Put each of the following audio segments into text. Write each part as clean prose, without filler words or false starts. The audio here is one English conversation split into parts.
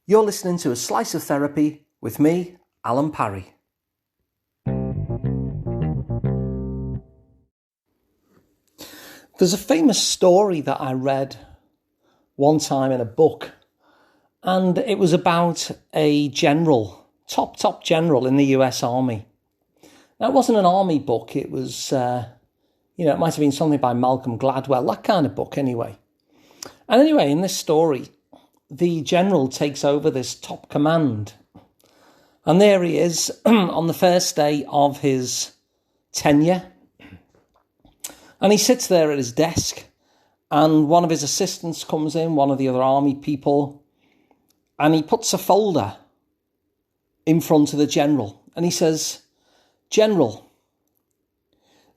You're listening to A Slice of Therapy with me, Alun Parry. There's a famous story that I read one time in a book, and it was about a general, top general in the US Army. Now, it wasn't an army book, it was, it might have been something by Malcolm Gladwell, that kind of book anyway. And anyway, in this story, the general takes over this top command. And there he is on the first day of his tenure. And he sits there at his desk, and one of his assistants comes in, one of the other army people, and he puts a folder in front of the general. And he says, "General,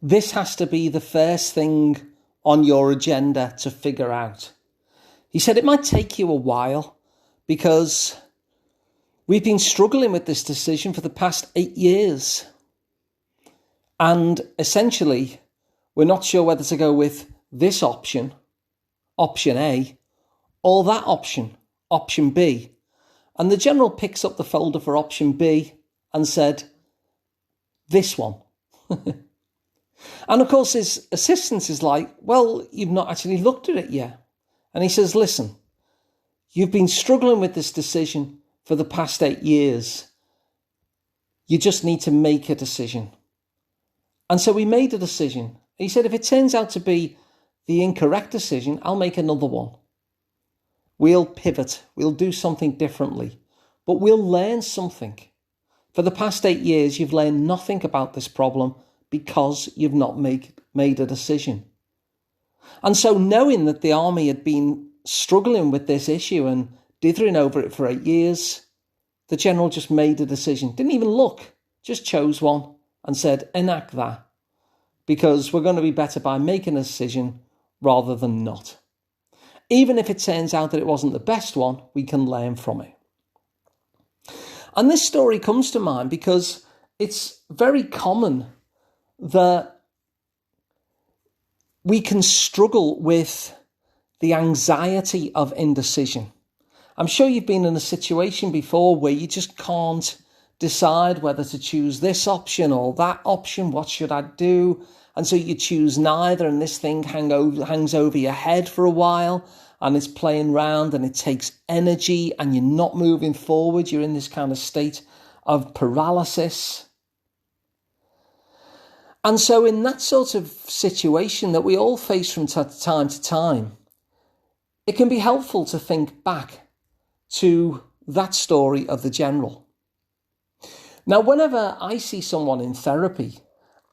this has to be the first thing on your agenda to figure out." He said, "It might take you a while because we've been struggling with this decision for the past 8 years. And essentially, we're not sure whether to go with this option, option A, or that option, option B." And the general picks up the folder for option B and said, "This one." And of course, his assistant is like, "Well, you've not actually looked at it yet." And he says, "Listen, you've been struggling with this decision for the past 8 years. You just need to make a decision." And so we made a decision. He said, "If it turns out to be the incorrect decision, I'll make another one. We'll pivot. We'll do something differently. But we'll learn something. For the past 8 years, you've learned nothing about this problem because you've not made a decision." And so knowing that the army had been struggling with this issue and dithering over it for 8 years, the general just made a decision. Didn't even look, just chose one and said, "Enact that, because we're going to be better by making a decision rather than not. Even if it turns out that it wasn't the best one, we can learn from it." And this story comes to mind because it's very common that we can struggle with the anxiety of indecision. I'm sure you've been in a situation before where you just can't decide whether to choose this option or that option. What should I do? And so you choose neither, and this thing hangs over your head for a while, and it's playing round, and it takes energy, and you're not moving forward. You're in this kind of state of paralysis. And so in that sort of situation that we all face from time to time, it can be helpful to think back to that story of the general. Now, whenever I see someone in therapy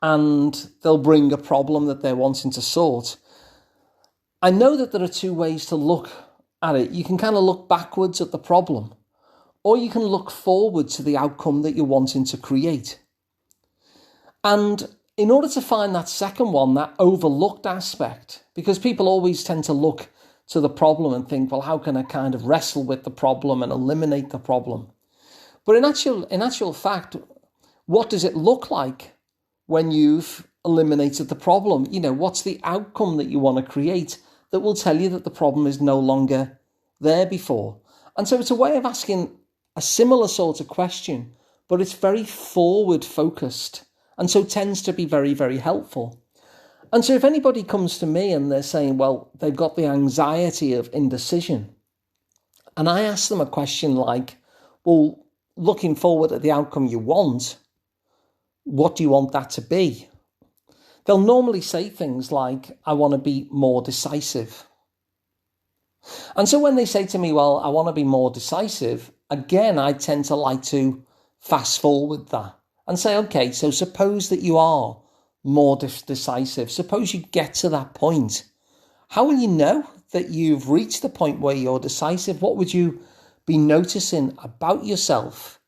and they'll bring a problem that they're wanting to sort, I know that there are two ways to look at it. You can kind of look backwards at the problem, or you can look forward to the outcome that you're wanting to create. And in order to find that second one, that overlooked aspect, because people always tend to look to the problem and think, well, how can I kind of wrestle with the problem and eliminate the problem? But in actual fact, what does it look like when you've eliminated the problem? What's the outcome that you want to create that will tell you that the problem is no longer there before? And so it's a way of asking a similar sort of question, but it's very forward focused, and so tends to be very, very helpful. And so if anybody comes to me and they're saying, well, they've got the anxiety of indecision, and I ask them a question like, well, looking forward at the outcome you want, what do you want that to be? They'll normally say things like, "I want to be more decisive." And so when they say to me, well, I want to be more decisive, again, I tend to like to fast forward that and say, okay, so suppose that you are more decisive. Suppose you get to that point. How will you know that you've reached the point where you're decisive? What would you be noticing about yourself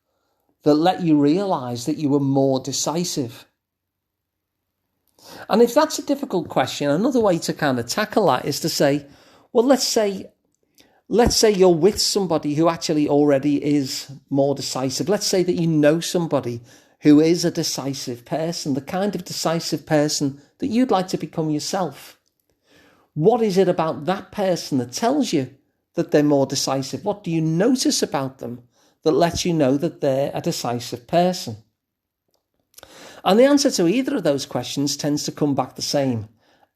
that let you realize that you were more decisive? And if that's a difficult question, another way to kind of tackle that is to say, well, let's say you're with somebody who actually already is more decisive. Let's say that you know somebody who is a decisive person, the kind of decisive person that you'd like to become yourself. What is it about that person that tells you that they're more decisive? What do you notice about them that lets you know that they're a decisive person? And the answer to either of those questions tends to come back the same.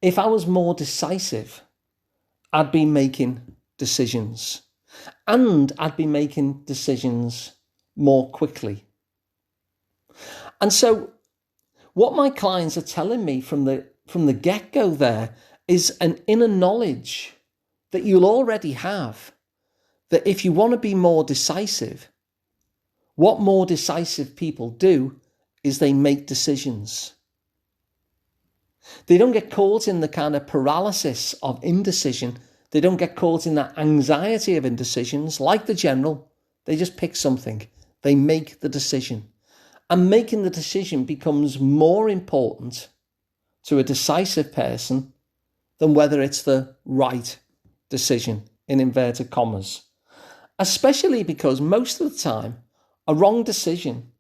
If I was more decisive, I'd be making decisions. And I'd be making decisions more quickly. And so what my clients are telling me from the get-go there is an inner knowledge that you'll already have, that if you want to be more decisive, what more decisive people do is they make decisions. They don't get caught in the kind of paralysis of indecision. They don't get caught in that anxiety of indecisions. Like the general, they just pick something. They make the decision. And making the decision becomes more important to a decisive person than whether it's the right decision, in inverted commas. Especially because most of the time, a wrong decision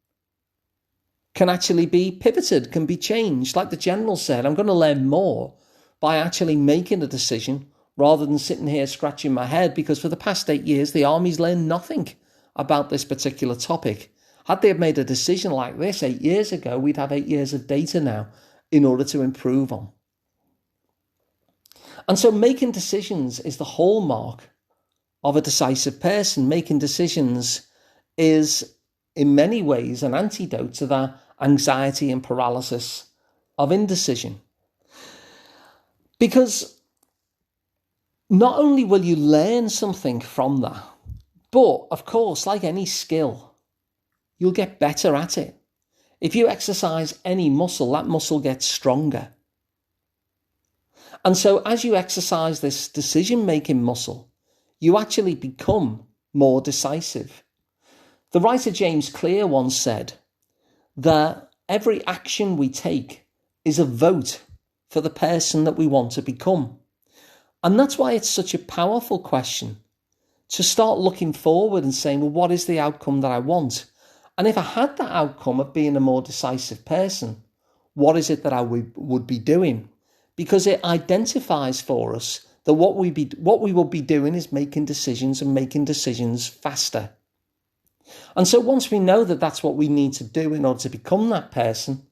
can actually be pivoted, can be changed. Like the general said, I'm going to learn more by actually making a decision rather than sitting here scratching my head, because for the past 8 years, the army's learned nothing about this particular topic. Had they have made a decision like this 8 years ago, we'd have 8 years of data now in order to improve on. And so making decisions is the hallmark of a decisive person. Making decisions is in many ways an antidote to that anxiety and paralysis of indecision. Because not only will you learn something from that, but of course, like any skill, you'll get better at it. If you exercise any muscle, that muscle gets stronger. And so as you exercise this decision-making muscle, you actually become more decisive. The writer James Clear once said that every action we take is a vote for the person that we want to become. And that's why it's such a powerful question to start looking forward and saying, well, what is the outcome that I want? And if I had that outcome of being a more decisive person, what is it that I would be doing? Because it identifies for us that what we will be doing is making decisions and making decisions faster. And so once we know that that's what we need to do in order to become that person,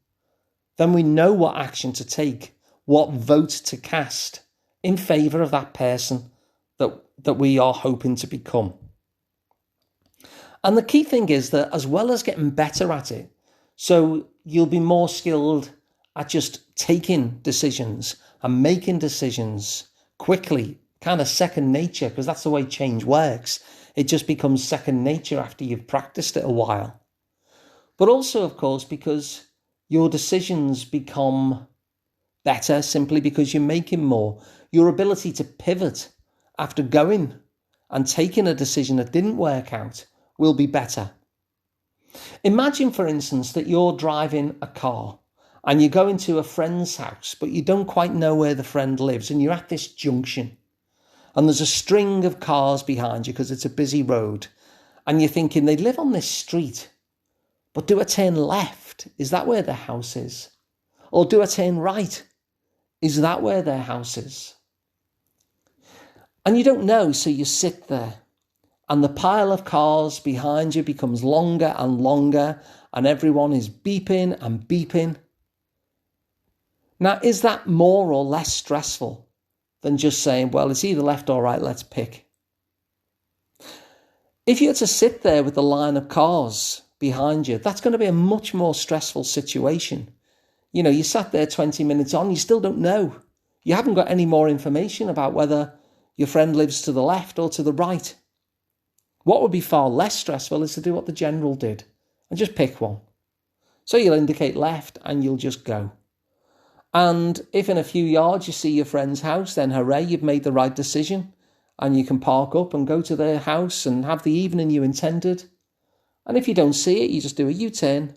then we know what action to take, what vote to cast in favour of that person that we are hoping to become. And the key thing is that as well as getting better at it, so you'll be more skilled at just taking decisions and making decisions quickly, kind of second nature, because that's the way change works. It just becomes second nature after you've practiced it a while. But also, of course, because your decisions become better simply because you're making more. Your ability to pivot after going and taking a decision that didn't work out will be better. Imagine, for instance, that you're driving a car and you go into a friend's house, but you don't quite know where the friend lives, and you're at this junction. And there's a string of cars behind you because it's a busy road. And you're thinking, they live on this street, but do I turn left? Is that where their house is? Or do I turn right? Is that where their house is? And you don't know, so you sit there. And the pile of cars behind you becomes longer and longer, and everyone is beeping and beeping. Now, is that more or less stressful than just saying, well, it's either left or right, let's pick? If you had to sit there with the line of cars behind you, that's going to be a much more stressful situation. You know, you sat there 20 minutes on, you still don't know. You haven't got any more information about whether your friend lives to the left or to the right. What would be far less stressful is to do what the general did and just pick one. So you'll indicate left and you'll just go. And if in a few yards you see your friend's house, then hooray, you've made the right decision and you can park up and go to their house and have the evening you intended. And if you don't see it, you just do a U-turn,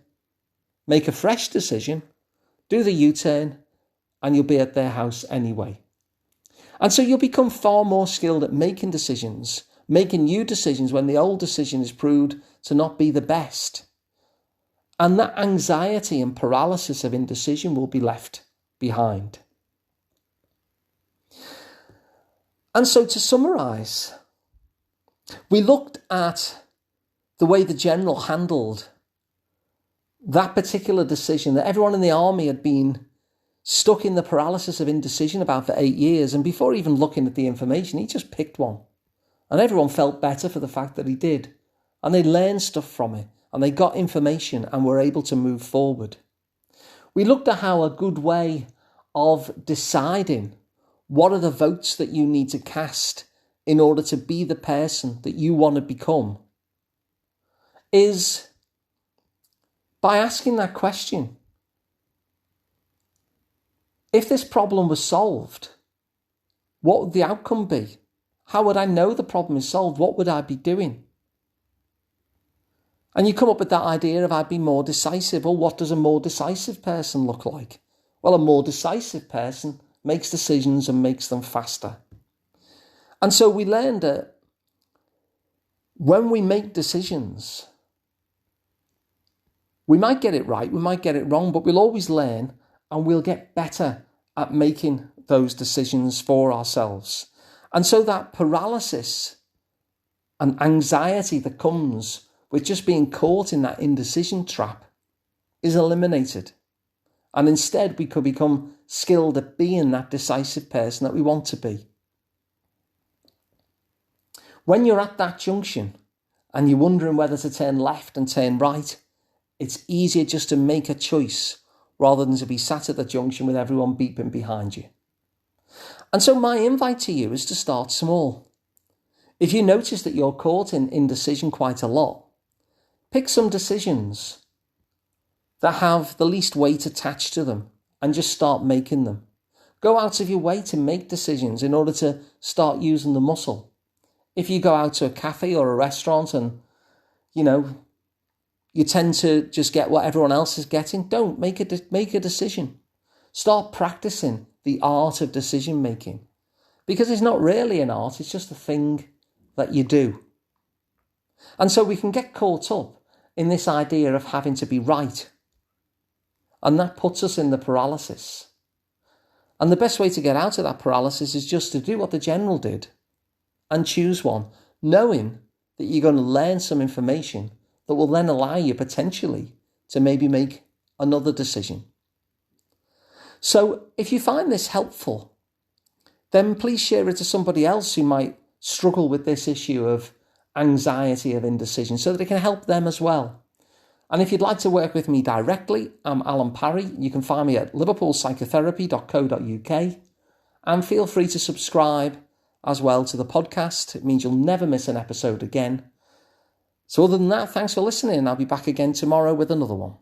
make a fresh decision, do the U-turn, and you'll be at their house anyway. And so you'll become far more skilled at making decisions, making new decisions when the old decision is proved to not be the best. And that anxiety and paralysis of indecision will be left behind. And so to summarise, We looked at the way the general handled that particular decision, that everyone in the army had been stuck in the paralysis of indecision about for 8 years, and before even looking at the information, he just picked one. And everyone felt better for the fact that he did. And they learned stuff from it, and they got information and were able to move forward. We looked at how a good way of deciding what are the votes that you need to cast in order to be the person that you want to become is by asking that question. If this problem was solved, what would the outcome be? How would I know the problem is solved? What would I be doing? And you come up with that idea of I'd be more decisive. Well, what does a more decisive person look like? Well, a more decisive person makes decisions and makes them faster. And so we learned that when we make decisions, we might get it right, we might get it wrong, but we'll always learn and we'll get better at making those decisions for ourselves. And so that paralysis and anxiety that comes with just being caught in that indecision trap is eliminated. And instead we could become skilled at being that decisive person that we want to be. When you're at that junction and you're wondering whether to turn left and turn right, it's easier just to make a choice rather than to be sat at the junction with everyone beeping behind you. And so my invite to you is to start small. If you notice that you're caught in indecision quite a lot, pick some decisions that have the least weight attached to them and just start making them. Go out of your way to make decisions in order to start using the muscle. If you go out to a cafe or a restaurant and, you tend to just get what everyone else is getting, don't make a decision. Start practicing the art of decision making, because it's not really an art, it's just a thing that you do. And so we can get caught up in this idea of having to be right, and that puts us in the paralysis. And the best way to get out of that paralysis is just to do what the general did and choose one, knowing that you're going to learn some information that will then allow you potentially to maybe make another decision. So if you find this helpful, then please share it to somebody else who might struggle with this issue of anxiety of indecision so that it can help them as well. And if you'd like to work with me directly, I'm Alun Parry. You can find me at liverpoolpsychotherapy.co.uk, and feel free to subscribe as well to the podcast. It means you'll never miss an episode again. So other than that, thanks for listening. I'll be back again tomorrow with another one.